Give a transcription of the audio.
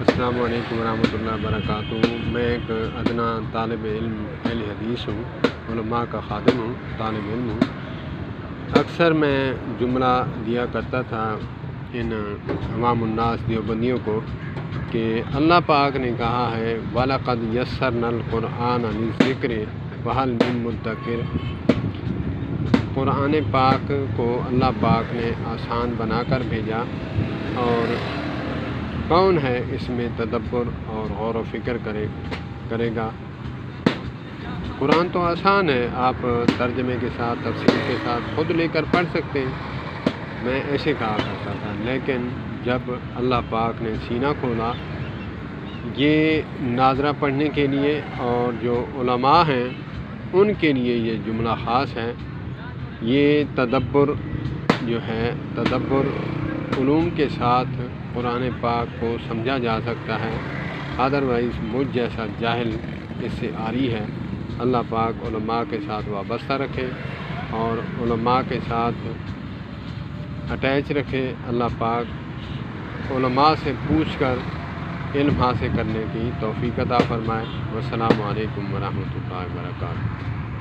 السلام علیکم ورحمۃ اللہ وبرکاتہ۔ میں ایک ادنا طالب علم اہل حدیث ہوں، علماء کا خادم ہوں، طالب علم ہوں۔ اکثر میں جملہ دیا کرتا تھا ان عوام الناس دیوبندیوں کو کہ اللہ پاک نے کہا ہے وَلَقَدْ يَسَّرْنَا الْقُرْآنَ لِلذِّكْرِ فَهَلْ مِن مُدَّكِرٍ۔ قرآن پاک کو اللہ پاک نے آسان بنا کر بھیجا، اور کون ہے اس میں تدبر اور غور و فکر کرے گا۔ قرآن تو آسان ہے، آپ ترجمے کے ساتھ تفسیر کے ساتھ خود لے کر پڑھ سکتے ہیں، میں ایسے کہا کرتا تھا۔ لیکن جب اللہ پاک نے سینہ کھولا یہ ناظرہ پڑھنے کے لیے، اور جو علماء ہیں ان کے لیے یہ جملہ خاص ہے، یہ تدبر جو ہے، تدبر علوم کے ساتھ قرآن پاک کو سمجھا جا سکتا ہے، ادروائز مجھ جیسا جاہل اس سے عاری ہے۔ اللہ پاک علماء کے ساتھ وابستہ رکھے اور علماء کے ساتھ اٹیچ رکھے۔ اللہ پاک علماء سے پوچھ کر علم حاصل کرنے کی توفیق عطا فرمائے۔ والسلام علیکم ورحمۃ اللہ وبرکاتہ۔